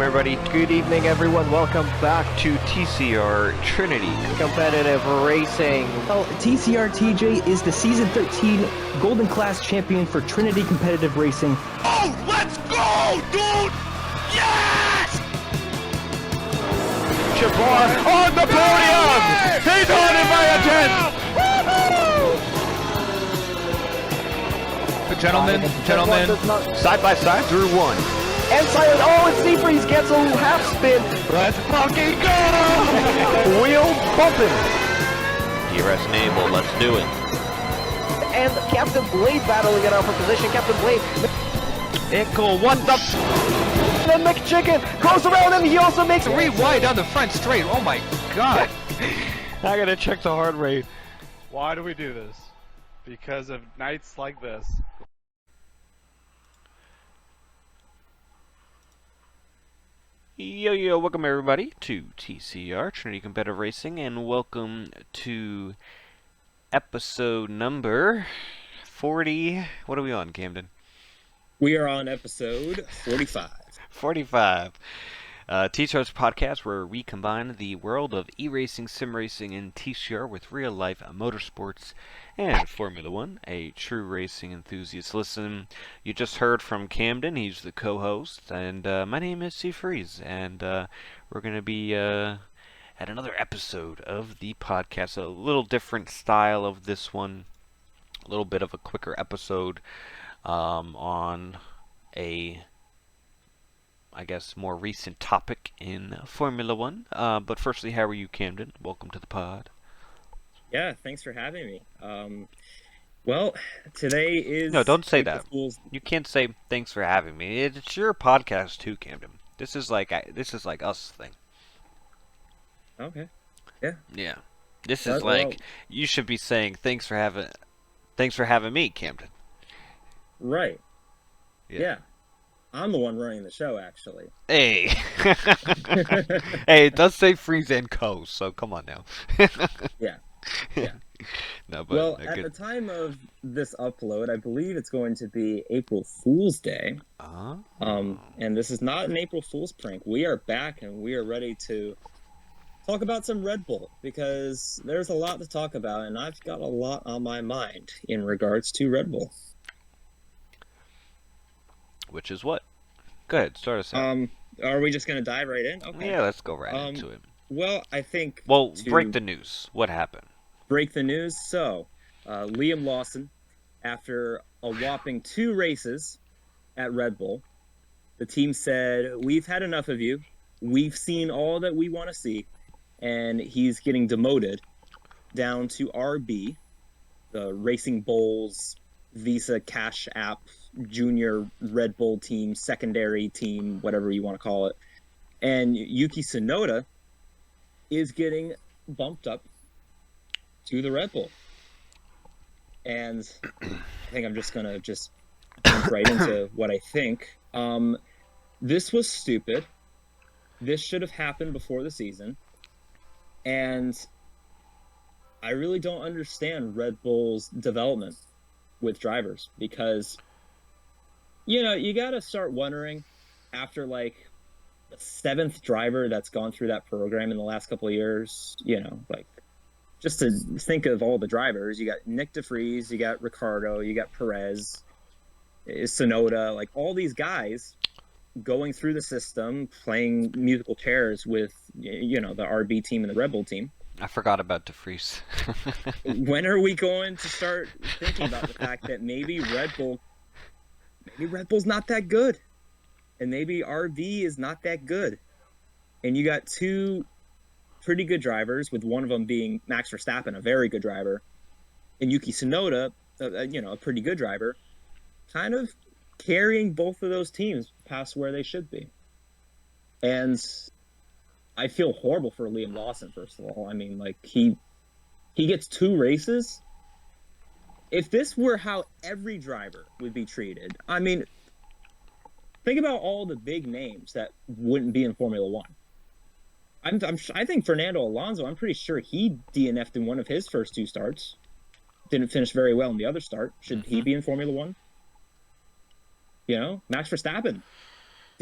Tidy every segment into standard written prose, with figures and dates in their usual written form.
everybody. Good evening, everyone. Welcome back to TCR Trinity Competitive Racing. Well, TCR TJ is the Season 13 Golden Class Champion for Trinity Competitive Racing. Oh, let's go, dude! Yes! Jabbar on the podium! He's on it by a 10! Gentlemen, side by side through one. And silent, and Seafreeze gets a half spin. Let's fucking go! Wheel bumping. DRS enable, let's do it. And Captain Blade battling it out for position. Captain Blade. Ickle, what the? Then McChicken goes around and he also makes rewind down the front straight. Oh my god. I gotta check the heart rate. Why do we do this? Because of nights like this. Yo, welcome everybody to TCR, Trinity Competitive Racing, and welcome to episode number 40. What are we on, Camden? We are on episode 45. 45. TCR's podcast where we combine the world of e-racing, sim racing, and TCR with real-life motorsports and Formula One, a true racing enthusiast. Listen, you just heard from Camden. He's the co-host, and my name is Seafreeze, and we're going to be at another episode of the podcast. A little different style of this one, a little bit of a quicker episode on a, I guess, more recent topic in Formula One. But firstly, how are you, Camden? Welcome to the pod. Yeah, thanks for having me. Well, today is... No, don't say April that. Fool's... You can't say thanks for having me. It's your podcast too, Camden. This is like us thing. Okay. Yeah. This is like you should be saying thanks for having me, Camden. Right. Yeah. I'm the one running the show, actually. Hey. Hey, it does say Freeze and Co, so come on now. Yeah. No, but well, at the time of this upload, I believe it's going to be April Fool's Day. And this is not an April Fool's prank. We are back and we are ready to talk about some Red Bull because there's a lot to talk about and I've got a lot on my mind in regards to Red Bull. Which is what? Go ahead, start us out. Are we just going to dive right in? Okay. Yeah, let's go right into it. Well, I think... Well, break the news. What happened? Break the news. So, Liam Lawson, after a whopping 2 races at Red Bull, the team said, we've had enough of you. We've seen all that we want to see. And he's getting demoted down to RB, the Racing Bulls Visa Cash App junior Red Bull team, secondary team, whatever you want to call it. And Yuki Tsunoda is getting bumped up to the Red Bull. And I think I'm just going to jump right into what I think. This was stupid. This should have happened before the season. And I really don't understand Red Bull's development with drivers because, you know, you got to start wondering after like the 7th driver that's gone through that program in the last couple of years, you know, like just to think of all the drivers, you got Nick DeVries, you got Ricardo, you got Perez, Tsunoda, like all these guys going through the system, playing musical chairs with, you know, the RB team and the Red Bull team. I forgot about DeVries. When are we going to start thinking about the fact that maybe Red Bull's not that good? And maybe RB is not that good. And you got 2 pretty good drivers, with one of them being Max Verstappen, a very good driver, and Yuki Tsunoda, you know, a pretty good driver, kind of carrying both of those teams past where they should be. And I feel horrible for Liam Lawson, first of all. I mean, like, he gets 2 races. If this were how every driver would be treated, I mean, think about all the big names that wouldn't be in Formula One. I think Fernando Alonso, I'm pretty sure he DNF'd in one of his first 2 starts. Didn't finish very well in the other start. Should he be in Formula One? You know, Max Verstappen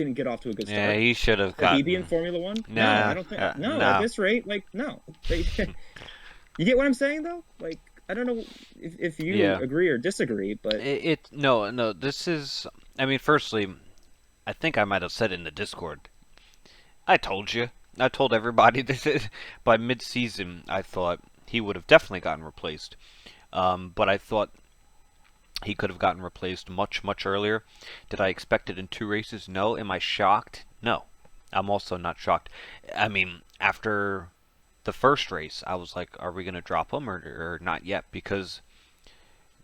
didn't get off to a good Yeah, start. he should have Should he be in gotten. Formula One? No, Nah, I don't think. No, no. at this rate, like no. They, you get what I'm saying though? Like I don't know if you Yeah. agree or disagree, but No. This is. I mean, firstly, I think I might have said in the Discord. I told you. I told everybody that by mid-season I thought he would have definitely gotten replaced. But I thought he could have gotten replaced much, much earlier. Did I expect it in 2 races? No. Am I shocked? No. I'm also not shocked. I mean, after the first race, I was like, are we going to drop him or not yet? Because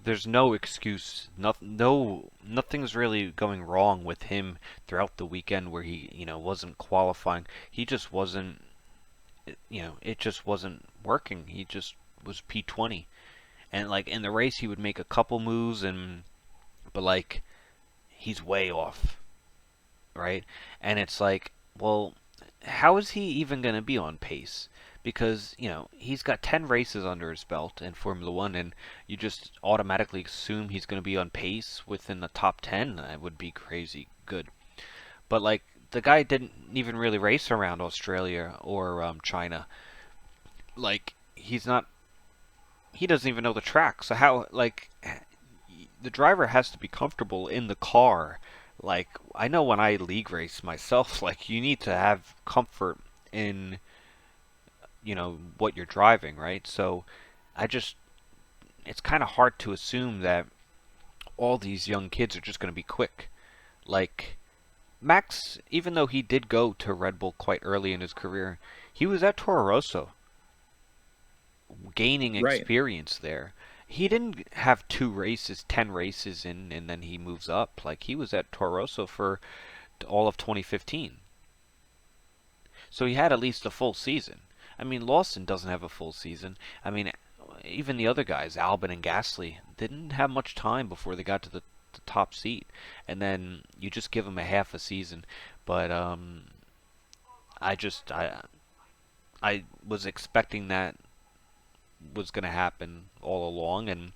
there's no excuse. Nothing's really going wrong with him throughout the weekend where he, wasn't qualifying. He just wasn't, it just wasn't working. He just was P20. And like in the race, he would make a couple moves, but like he's way off, right? And it's like, well, how is he even going to be on pace? Because, he's got 10 races under his belt in Formula One, and you just automatically assume he's going to be on pace within the top 10. That would be crazy good. But, like, the guy didn't even really race around Australia or China. Like, he doesn't even know the track. So how, like, the driver has to be comfortable in the car. Like, I know when I league race myself, like, you need to have comfort in, what you're driving, right? So, it's kind of hard to assume that all these young kids are just going to be quick. Like, Max, even though he did go to Red Bull quite early in his career, he was at Toro Rosso, gaining right. experience there. He didn't have 10 races in, and then he moves up. Like, he was at Toro Rosso for all of 2015. So he had at least a full season. I mean, Lawson doesn't have a full season. I mean, even the other guys, Albon and Gasly, didn't have much time before they got to the top seat. And then you just give them a half a season. But I was expecting that was going to happen all along, and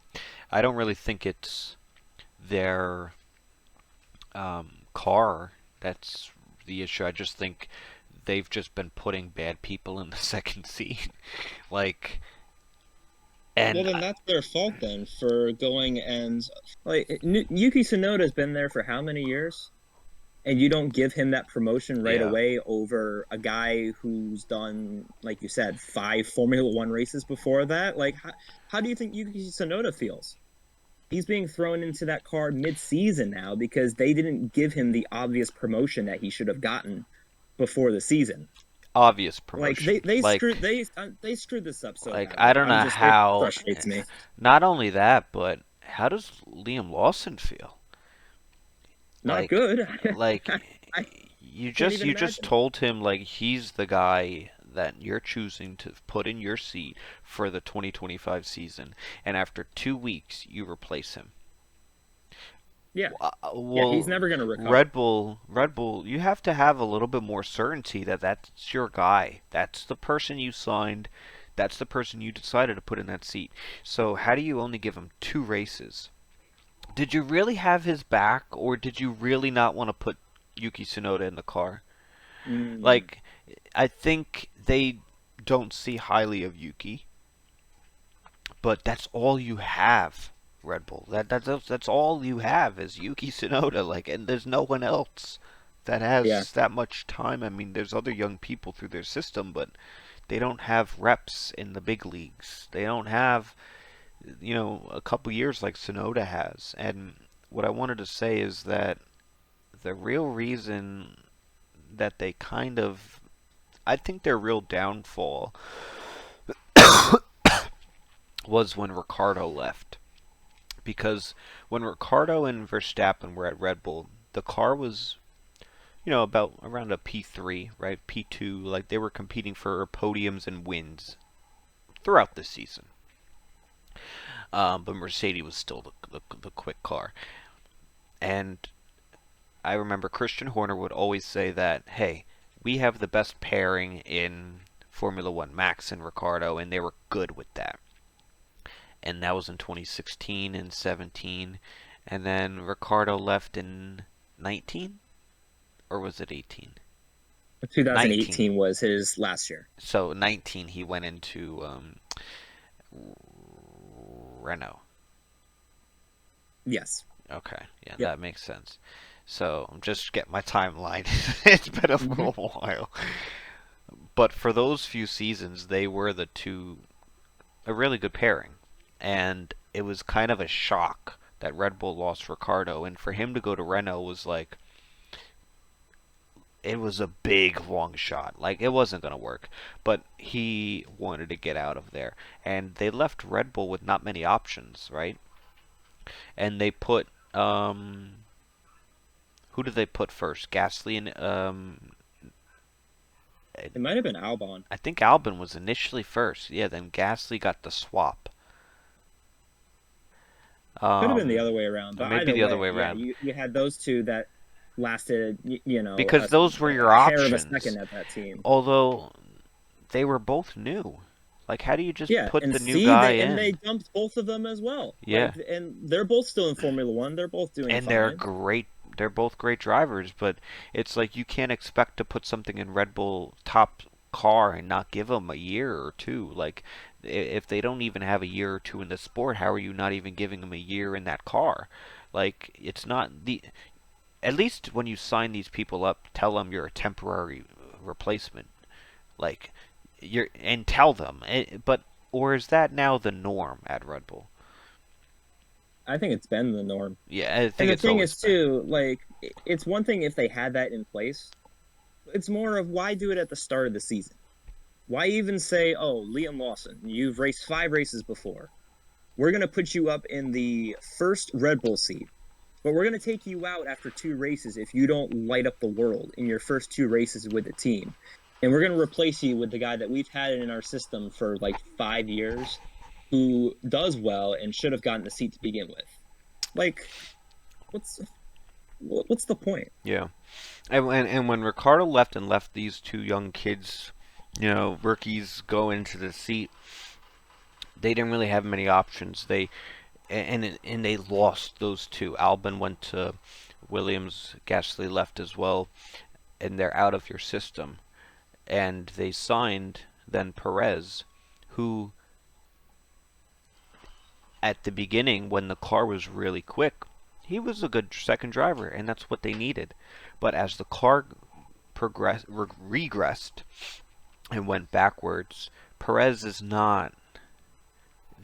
I don't really think it's their car that's the issue. I just think they've just been putting bad people in the second seat. Like, and well, then that's their fault then for going and like Yuki Tsunoda's been there for how many years? And you don't give him that promotion right Yeah. away over a guy who's done, like you said, 5 Formula One races before that. Like, how do you think Yuki Tsunoda feels? He's being thrown into that car mid-season now because they didn't give him the obvious promotion that he should have gotten before the season. obvious promotion. Like they screwed this up so like bad. I don't know how. It frustrates me. Not only that, but how does Liam Lawson feel? Not Like, good. like I you can't just even just imagine. told him like he's the guy that you're choosing to put in your seat for the 2025 season, and after 2 weeks you replace him. Yeah. Well, He's never gonna recover. Red Bull, you have to have a little bit more certainty that that's your guy. That's the person you signed. That's the person you decided to put in that seat. So how do you only give him 2 races? Did you really have his back, or did you really not want to put Yuki Tsunoda in the car? Like, I think they don't see highly of Yuki, but that's all you have, Red Bull. That's all you have is Yuki Tsunoda. Like, and there's no one else that has Yeah. that much time. I mean, there's other young people through their system, but they don't have reps in the big leagues. They don't have, a couple years like Tsunoda has. And what I wanted to say is that the real reason that they kind of, I think their real downfall was when Ricardo left. Because when Ricardo and Verstappen were at Red Bull, the car was, about around a P3, right? P2, like they were competing for podiums and wins throughout the season. But Mercedes was still the quick car. And I remember Christian Horner would always say that, hey, we have the best pairing in Formula One, Max and Ricardo, and they were good with that. And that was in 2016 and 17. And then Ricardo left in 19? or was it 18? 2018 was his last year. So 19 he went into Renault. Yes. Okay, yeah, Yep. that makes sense. So I'm just getting my timeline. It's been a while. But for those few seasons, they were a really good pairing. And it was kind of a shock that Red Bull lost Ricardo. And for him to go to Renault was like, it was a big long shot. Like, it wasn't going to work. But he wanted to get out of there. And they left Red Bull with not many options, right? And they put, who did they put first? Gasly and, It might have been Albon. I think Albon was initially first. Yeah, then Gasly got the swap. Could have been the other way around, but Maybe either the other way, way yeah, around. you had those two that lasted, Because those were your a hair of a options. second at that team. Although they were both new. Like, how do you just Yeah, put and the new see, guy they, in? and they dumped both of them as well. Yeah. Like, and they're both still in Formula One. They're both doing And fine. they're great. They're both great drivers, but it's like you can't expect to put something in Red Bull top car and not give them a year or two. Like, if they don't even have a year or two in the sport, how are you not even giving them a year in that car? Like, it's not the. At least when you sign these people up, tell them you're a temporary replacement. Like, and tell them. But or is that now the norm at Red Bull? I think it's been the norm. Yeah, I And think the it's thing always is, been. too, like, it's one thing if they had that in place. It's more of why do it at the start of the season? Why even say, oh, Liam Lawson, you've raced 5 races before. We're going to put you up in the first Red Bull seat, but we're going to take you out after 2 races if you don't light up the world in your first 2 races with the team. And we're going to replace you with the guy that we've had in our system for like 5 years who does well and should have gotten the seat to begin with. Like, what's the point? Yeah, and when Ricardo left and left these two young kids, rookies go into the seat, they didn't really have many options. And they lost those two. Albon went to Williams, Gasly left as well, and they're out of your system. And they signed then Perez, who at the beginning when the car was really quick, he was a good second driver, and that's what they needed. But as the car regressed and went backwards, Perez is not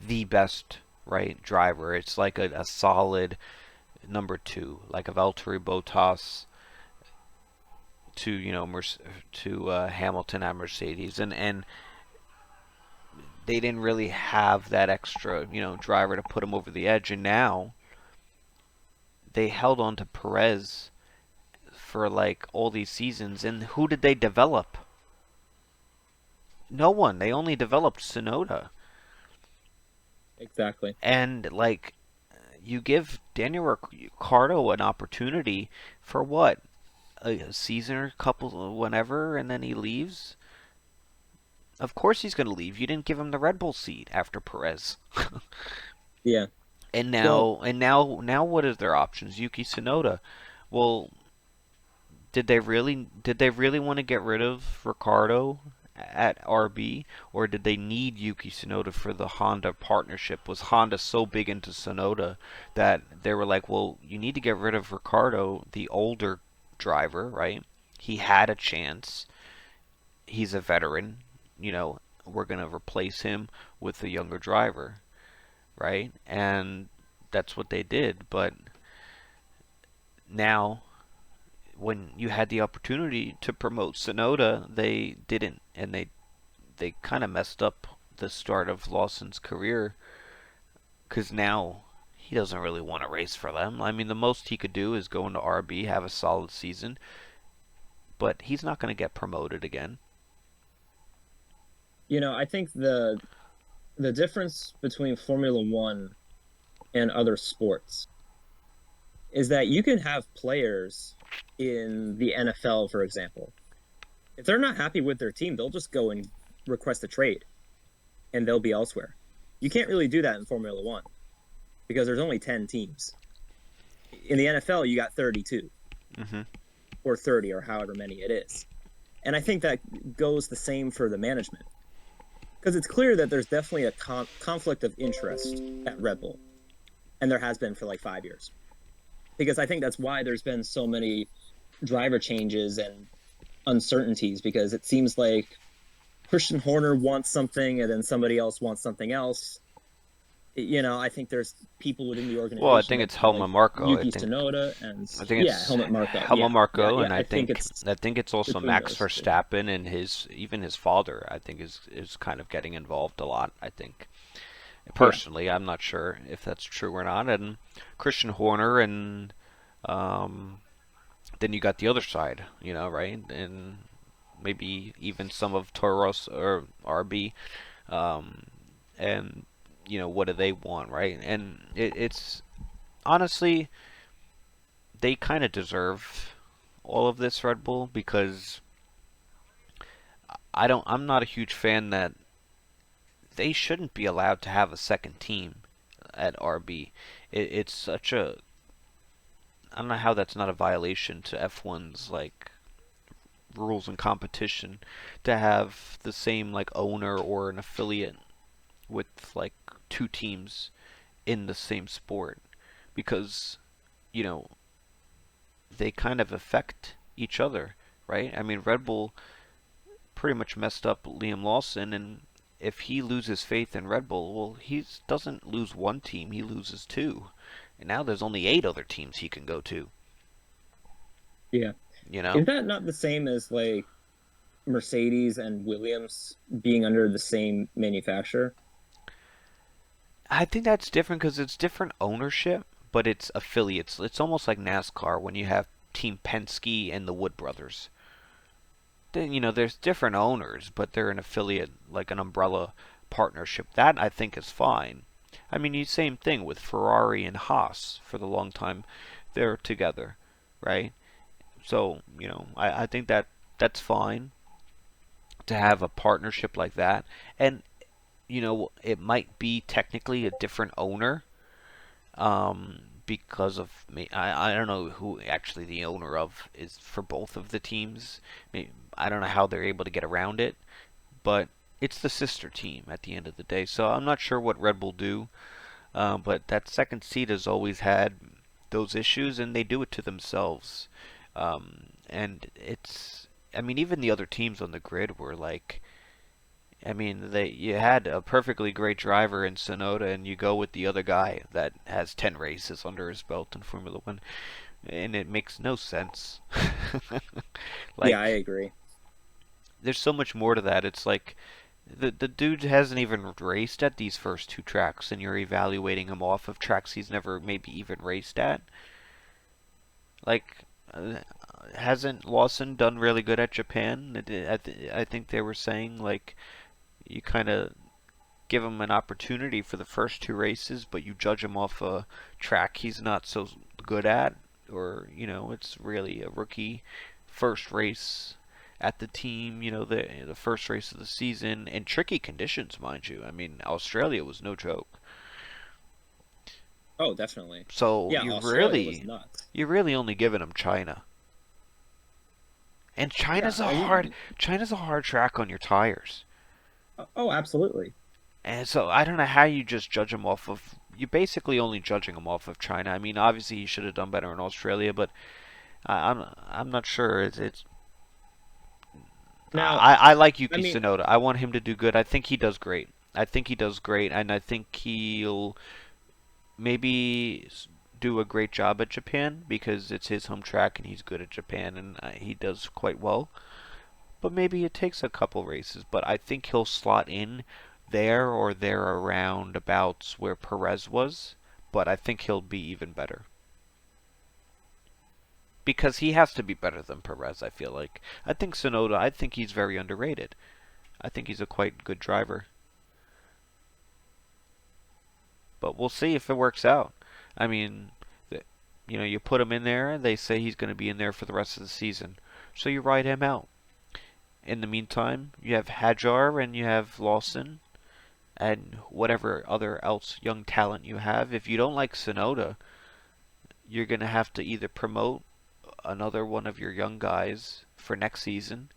the best driver. It's like a solid number 2, like a Valtteri Bottas to Hamilton at Mercedes, and they didn't really have that extra driver to put him over the edge, and now they held on to Perez for like all these seasons, and who did they develop? No one. They only developed Tsunoda. Exactly. And like, you give Daniel Ricciardo an opportunity for what? A season or a couple, whenever, and then he leaves? Of course he's going to leave. You didn't give him the Red Bull seat after Perez. Yeah. And now what is their options? Yuki Tsunoda. Well, did they really want to get rid of Ricardo at RB, or did they need Yuki Tsunoda for the Honda partnership? Was Honda so big into Tsunoda that they were like, well, you need to get rid of Ricardo, the older driver, right? He had a chance. He's a veteran. We're going to replace him with a younger driver, right? And that's what they did. But now, when you had the opportunity to promote Tsunoda, they didn't, and they kind of messed up the start of Lawson's career, because now he doesn't really want to race for them. I mean, the most he could do is go into RB, have a solid season, but he's not going to get promoted again. I think the difference between Formula One and other sports is that you can have players in the NFL, for example. If they're not happy with their team, they'll just go and request a trade, and they'll be elsewhere. You can't really do that in Formula One because there's only 10 teams. In the NFL, you got 32. Mm-hmm. or 30 or however many it is. And I think that goes the same for the management. Because it's clear that there's definitely a conflict of interest at Red Bull. And there has been for like 5 years. Because I think that's why there's been so many driver changes and uncertainties, because it seems like Christian Horner wants something and then somebody else wants something else. I think there's people within the organization. Well, I think it's Helmut Marko. Yuki Tsunoda and Helmut Marko. Helmut Marko, and I think it's also Max those two. Verstappen and his father. I think is kind of getting involved a lot. I think personally, I'm not sure if that's true or not. And Christian Horner, and then you got the other side, right? And maybe even some of Toros or RB, and what do they want, right? And it's honestly, they kind of deserve all of this, Red Bull, because I'm not a huge fan that they shouldn't be allowed to have a second team at RB. It's such a, I don't know how that's not a violation to F1's like rules and competition to have the same like owner or an affiliate with like two teams in the same sport, because they kind of affect each other, right? I mean, Red Bull pretty much messed up Liam Lawson, and if he loses faith in Red Bull, well, he doesn't lose one team, he loses two. And now there's only 8 other teams he can go to. Yeah. Is that not the same as like Mercedes and Williams being under the same manufacturer? I think that's different because it's different ownership, but it's affiliates. It's almost like NASCAR when you have Team Penske and the Wood Brothers. Then, there's different owners, but they're an affiliate, like an umbrella partnership. That, I think, is fine. I mean, same thing with Ferrari and Haas for the long time. They're together, right? So, I think that's fine to have a partnership like that. And it might be technically a different owner, because of me. I don't know who actually the owner of is for both of the teams. I don't know how they're able to get around it, but it's the sister team at the end of the day. So I'm not sure what Red Bull do, but that second seat has always had those issues, and they do it to themselves. And even the other teams on the grid were like, you had a perfectly great driver in Tsunoda, and you go with the other guy that has 10 races under his belt in Formula One, and it makes no sense. Yeah, I agree. There's so much more to that. It's like the dude hasn't even raced at these first 2 tracks, and you're evaluating him off of tracks he's never maybe even raced at. Like, hasn't Lawson done really good at Japan? I think they were saying, like, you kind of give him an opportunity for the first 2 races, but you judge him off a track he's not so good at, or it's really a rookie first race at the team, the first race of the season, in tricky conditions, mind you. I mean, Australia was no joke. Oh, definitely. So yeah, Australia was nuts. You're really only giving him China. And China's a hard track on your tires. Oh, absolutely. And so I don't know how you just judge him off of. You're basically only judging him off of China. I mean, obviously he should have done better in Australia, but I'm not sure. It's now, I like Yuki Tsunoda. I want him to do good. I think he does great. And I think he'll maybe do a great job at Japan because it's his home track and he's good at Japan, and he does quite well. But maybe it takes a couple races. But I think he'll slot in there or there around about where Perez was. But I think he'll be even better. Because he has to be better than Perez, I feel like. I think Tsunoda, I think he's very underrated. I think he's a quite good driver. But we'll see if it works out. I mean, you put him in there, they say he's going to be in there for the rest of the season. So you ride him out. In the meantime, you have Hadjar and you have Lawson and whatever other else young talent you have. If you don't like Tsunoda, you're going to have to either promote another one of your young guys for next season,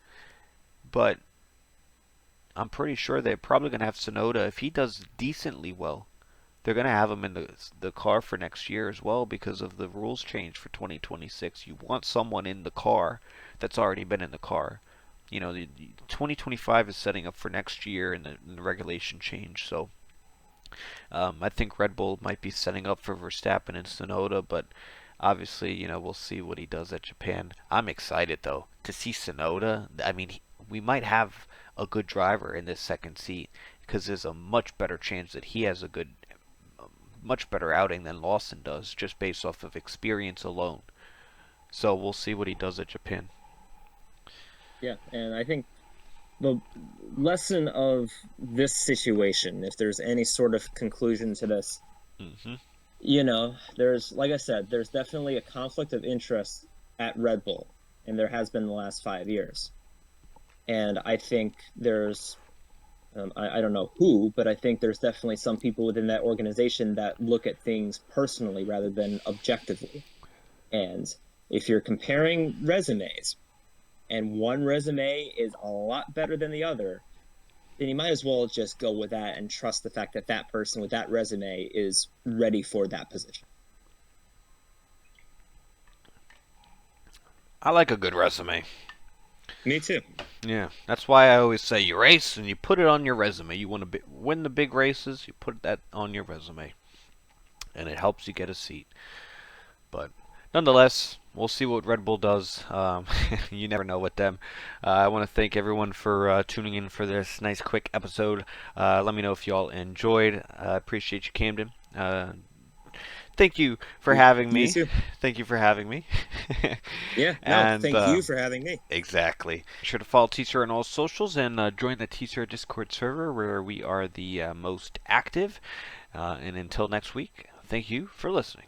but I'm pretty sure they're probably going to have Sonoda. If he does decently well, they're going to have him in the car for next year as well because of the rules change for 2026. You want someone in the car that's already been in the car. You know, the 2025 is setting up for next year in the regulation change. So I think Red Bull might be setting up for Verstappen and Sonoda, but obviously, you know, we'll see what he does at Japan. I'm excited though to see Sonoda. I mean, we might have a good driver in this second seat because there's a much better chance that he has a good, much better outing than Lawson does, just based off of experience alone. So we'll see what he does at Japan. Yeah, and I think the lesson of this situation, if there's any sort of conclusion to this, you know, there's, like I said, there's definitely a conflict of interest at Red Bull, and there has been in the last 5 years. And I think there's, I don't know who, but I think there's definitely some people within that organization that look at things personally rather than objectively. And if you're comparing resumes, and one resume is a lot better than the other, then you might as well just go with that and trust the fact that that person with that resume is ready for that position. I like a good resume. Me too. Yeah, that's why I always say you race and you put it on your resume. You want to win the big races, you put that on your resume, and it helps you get a seat. But nonetheless, we'll see what Red Bull does. You never know with them. I want to thank everyone for tuning in for this nice quick episode. Let me know if y'all enjoyed. I appreciate you, Camden. Thank you for having me. You too. Thank you for having me. Yeah, no, and, thank you for having me. Exactly. Be sure to follow Teacher on all socials and join the Teacher Discord server where we are the most active. And until next week, thank you for listening.